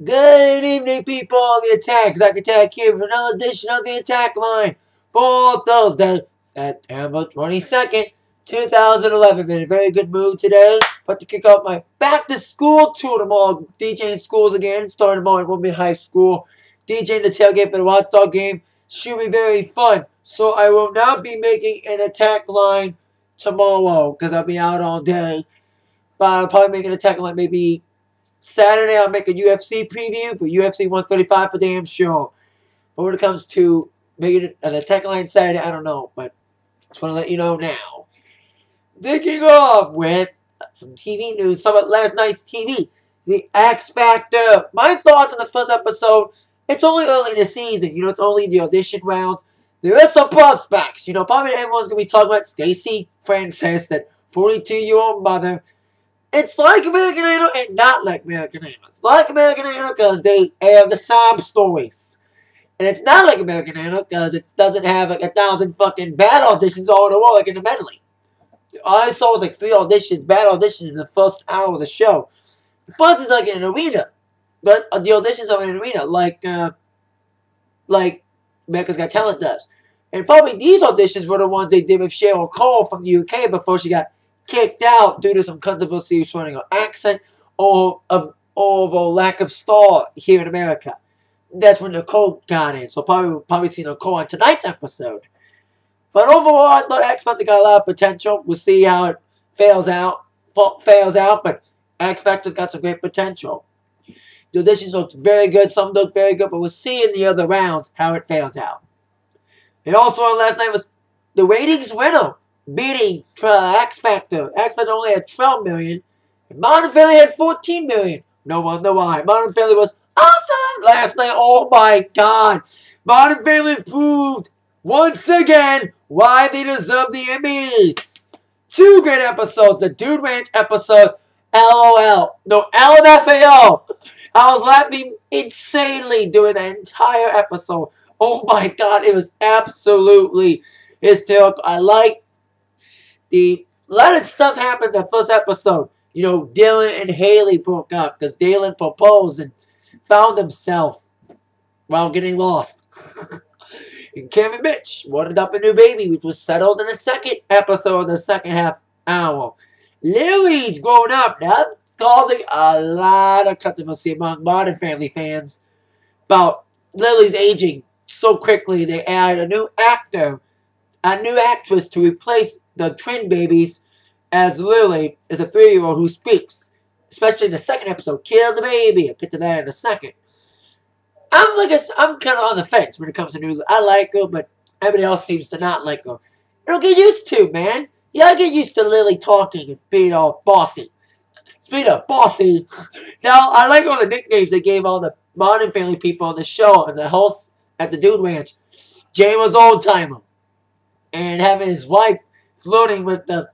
Good evening, people on the Attack. Zach Attack here for another edition of the Attack Line for Thursday, September 22nd, 2011. Been in a very good mood today. About to kick off my back-to-school tour tomorrow. DJing schools again. Starting tomorrow at Woodbury High School. DJing the tailgate for the Watchdog game. Should be very fun. So I will not be making an Attack Line tomorrow because I'll be out all day. But I'll probably make an Attack Line maybe Saturday. I'll make a UFC preview for UFC 135 for damn sure. But when it comes to making an Attack Line Saturday, I don't know. But just want to let you know now. Kicking off with some TV news. Some of last night's TV. The X Factor. My thoughts on the first episode. It's only early in the season. You know, it's only the audition rounds. There is some prospects. You know, probably everyone's going to be talking about Stacey Francis, that 42-year-old mother. It's like American Idol and not like American Idol. It's like American Idol because they air the sob stories. And it's not like American Idol because it doesn't have like 1,000 fucking bad auditions all in a row like in the medley. All I saw was like 3 auditions, bad auditions in the first hour of the show. But it's like in an arena. But the auditions are in an arena like America's Got Talent does. And probably these auditions were the ones they did with Cheryl Cole from the UK before she got kicked out due to some controversy surrounding her accent or of lack of star here in America. That's when Nicole got in. So we'll probably see Nicole on tonight's episode. But overall, I thought X Factor got a lot of potential. We'll see how it fails out. But X Factor's got some great potential. The auditions looked very good. Some looked very good. But we'll see in the other rounds how it fails out. And also last night was the ratings winner, beating X Factor. X Factor only had 12 million. And Modern Family had 14 million. No wonder why. Modern Family was awesome last night. Oh my god. Modern Family proved once again why they deserve the Emmys. 2 great episodes. The Dude Ranch episode. LOL. No, LMFAO. I was laughing insanely during the entire episode. Oh my god. It was absolutely hysterical. I like a lot of stuff happened in the first episode. You know, Dylan and Haley broke up because Dylan proposed and found himself while getting lost. And Cam and Mitch wanted up a new baby, which was settled in the second episode of the second half hour. Lily's grown up now, causing a lot of controversy among Modern Family fans about Lily's aging so quickly. They added a new actress to replace the twin babies as Lily is a 3-year-old who speaks. Especially in the second episode, Kill the Baby. I'll get to that in a second. I'm kind of on the fence when it comes to news. I like her, but everybody else seems to not like her. It'll get used to, man. Yeah, I get used to Lily talking and being all bossy. Speaking of bossy, now I like all the nicknames they gave all the Modern Family people on the show and the hosts at the Dude Ranch. Jay was Old Timer, and having his wife flirting with the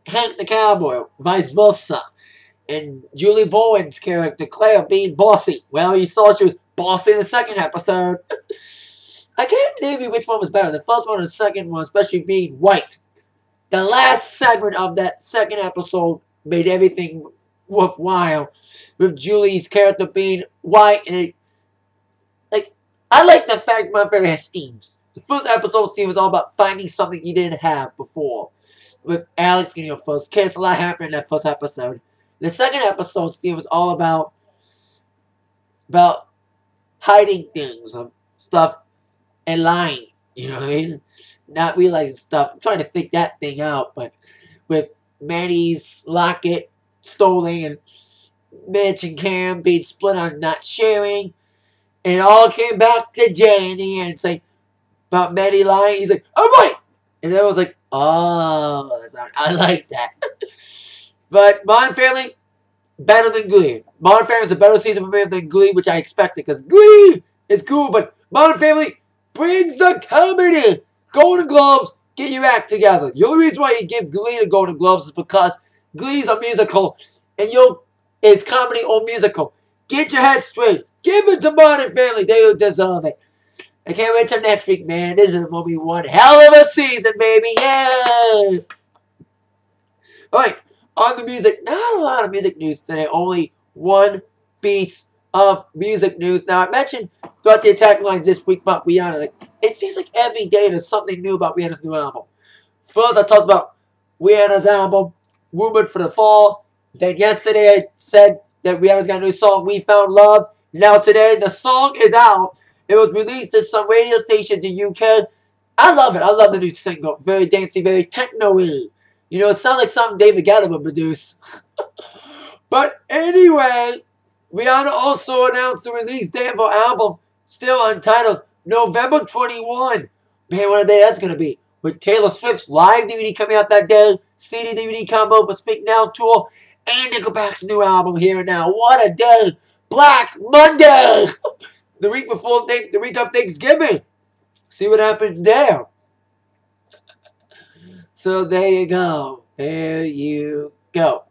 Hank the Cowboy, vice versa. And Julie Bowen's character, Claire, being bossy. Well, you saw she was bossy in the second episode. I can't believe which one was better, the first one or the second one, especially being white. The last segment of that second episode made everything worthwhile, with Julie's character being white. And I like the fact my favorite has themes. The first episode's theme was all about finding something you didn't have before. With Alex getting her first kiss, a lot happened in that first episode. The second episode's theme was all about hiding things, stuff, and lying. You know what I mean? Not realizing stuff. I'm trying to think that thing out, but with Manny's locket stolen and Mitch and Cam being split on not sharing, and it all came back to Jay in the end, saying about Manny lying. He's like, "Oh boy," and it was like, "Oh, I like that." But Modern Family, better than Glee. Modern Family is a better season than Glee, which I expected, because Glee is cool, but Modern Family brings the comedy. Golden Globes, get your act together. The only reason why you give Glee the Golden Globes is because Glee's a musical, and it's comedy or musical. Get your head straight. Give it to Modern Family. They deserve it. I can't wait till next week, man. This is going to be one hell of a season, baby. Yeah. Alright, on the music. Not a lot of music news today. Only one piece of music news. Now, I mentioned throughout the attack lines this week about Rihanna. Like, it seems like every day there's something new about Rihanna's new album. First, I talked about Rihanna's album, rumored for the fall. Then yesterday, I said that Rihanna's got a new song, We Found Love. Now today, the song is out. It was released at some radio stations in UK. I love it. I love the new single. Very dancey, very techno-y. You know, it sounds like something David Guetta would produce. But anyway, Rihanna also announced the release date of her album, still untitled, November 21. Man, what a day that's going to be. With Taylor Swift's live DVD coming out that day, CD DVD combo for Speak Now tour, and Nickelback's new album Here and Now. What a day! Black Monday! The week before, the week of Thanksgiving. See what happens there. So there you go. There you go.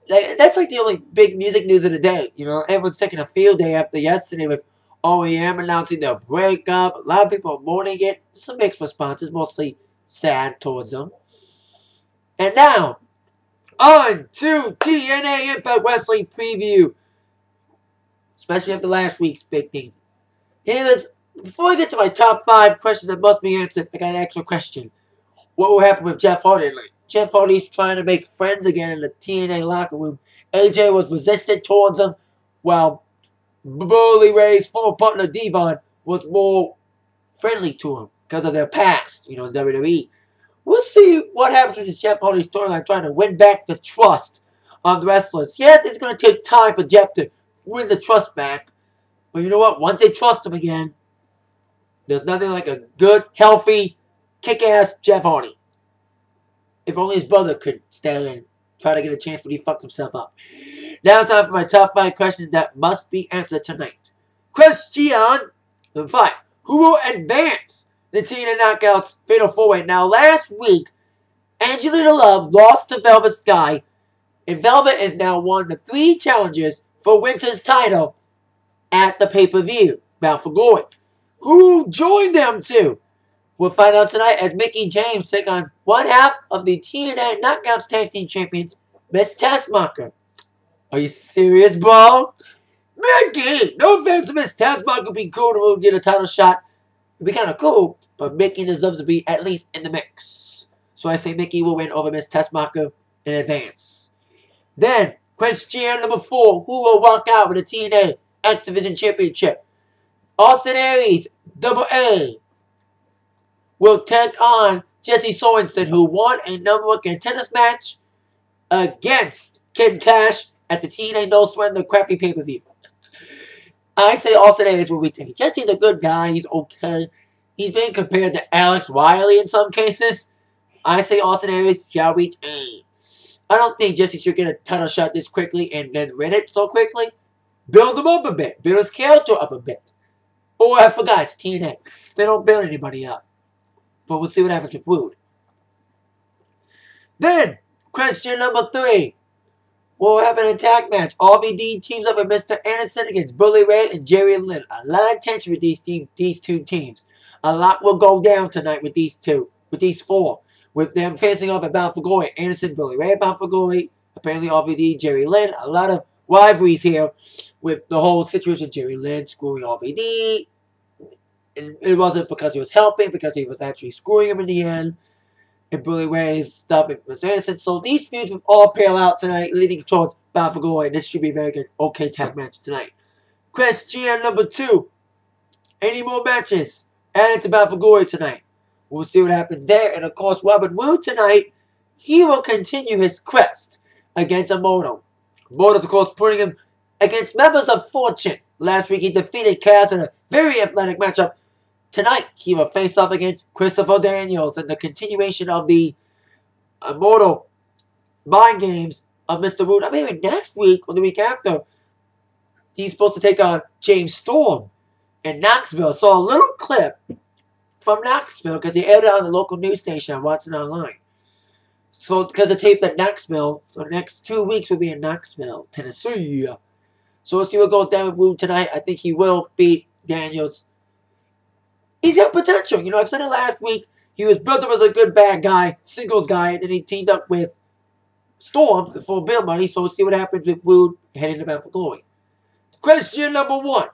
That's like the only big music news of the day. You know, everyone's taking a field day after yesterday with OEM announcing their breakup. A lot of people are mourning it. Some mixed responses, mostly sad towards them. And now, on to TNA Impact Wrestling preview. Especially after last week's big things. Before I get to my top 5 questions that must be answered, I got an extra question. What will happen with Jeff Hardy? Jeff Hardy's trying to make friends again in the TNA locker room. AJ was resistant towards him, while Bully Ray's former partner Devon was more friendly to him because of their past, you know, in WWE. We'll see what happens with this Jeff Hardy storyline, trying to win back the trust of the wrestlers. Yes, it's going to take time for Jeff to win the trust back. But you know what? Once they trust him again, there's nothing like a good, healthy, kick-ass Jeff Hardy. If only his brother could stand and try to get a chance, but he fucked himself up. Now it's time for my top 5 questions that must be answered tonight. Question number 5. Who will advance the TNA Knockouts Fatal 4-Way? Now, last week, Angelina Love lost to Velvet Sky, and Velvet has now won the 3 challenges for Winter's title at the pay-per-view, Bound for Glory. Who joined them two? We'll find out tonight as Mickie James take on one half of the TNA Knockouts Tag Team Champions, Miss Tessmacher. Are you serious, bro? Mickie! No offense to Miss Tessmacher, would be cool to get a title shot. It'd be kind of cool, but Mickie deserves to be at least in the mix. So I say Mickie will win over Miss Tessmacher in advance. Then, question number 4. Who will walk out with the TNA X Division Championship? Austin Aries, Double A, will take on Jesse Sorensen, who won a number 1 contenders match against Kid Cash at the TNA No Sweat the crappy pay-per-view. I say Austin Aries will retain. Jesse's a good guy. He's okay. He's being compared to Alex Riley in some cases. I say Austin Aries shall retain. I don't think Jesse should get a title shot this quickly and then win it so quickly. Build him up a bit. Build his character up a bit. Or I forgot, it's TNX. They don't build anybody up. But we'll see what happens with Rude. Then, question number 3. What will happen in a tag match? RVD teams up with Mr. Anderson against Bully Ray and Jerry Lynn. A lot of tension with these two teams. A lot will go down tonight with these 4. With them facing off at Bound for Glory. Anderson, Bully Ray, Bound for Glory. Apparently RVD, Jerry Lynn. A lot of rivalries here with the whole situation. Jerry Lynn screwing RVD. And it wasn't because he was helping, because he was actually screwing him in the end. And Bully Ray's stuff with Mr. Anderson. So these feuds will all pale out tonight, leading towards Bound for Glory. This should be a very good, okay tag match tonight. Question number 2. Any more matches added to Bound for Glory tonight? We'll see what happens there. And of course, Robert Roode tonight, he will continue his quest against Emoto. Emoto's, of course, putting him against members of Fortune. Last week, he defeated Kaz in a very athletic matchup. Tonight, he will face off against Christopher Daniels in the continuation of the Emoto mind games of Mr. Roode. I mean, next week or the week after, he's supposed to take on James Storm in Knoxville. Saw a little clip from Knoxville because they aired it on the local news station. I'm watching it online. So, because it taped at Knoxville, so the next 2 weeks will be in Knoxville, Tennessee. So we'll see what goes down with Roode tonight. I think he will beat Daniels. He's got potential. You know, I've said it last week. He was built up as a good bad guy, singles guy, and then he teamed up with Storm for Bill Money. So we'll see what happens with Roode heading to Bound for Glory. Question number 1.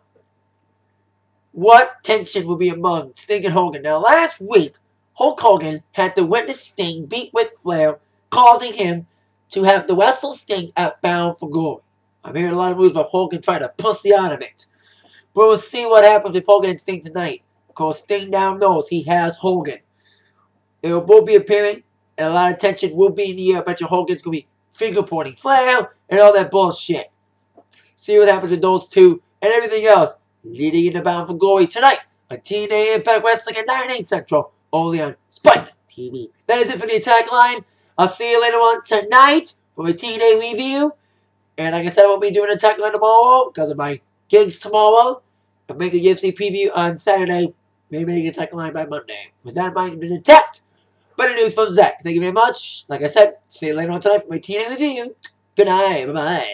What tension will be among Sting and Hogan? Now, last week, Hulk Hogan had to witness Sting beat Ric Flair, causing him to have to wrestle Sting at Bound for Glory. I'm hearing a lot of moves about Hogan trying to pussy out of it. But we'll see what happens with Hogan and Sting tonight. Because Sting now knows he has Hogan. It will be appearing, and a lot of tension will be in the air. I bet you Hogan's going to be finger-pointing Flair and all that bullshit. See what happens with those two and everything else leading into Bound for Glory tonight on TNA Impact Wrestling at 9, 8 Central, only on Spike TV. That is it for the Attack Line. I'll see you later on tonight for a TNA review. And like I said, I won't be doing an Attack Line tomorrow because of my gigs tomorrow. I'll make a UFC preview on Saturday. Maybe make an Attack Line by Monday. With that in mind, been attacked. Better news from Zach. Thank you very much. Like I said, see you later on tonight for my TNA review. Good night. Bye-bye.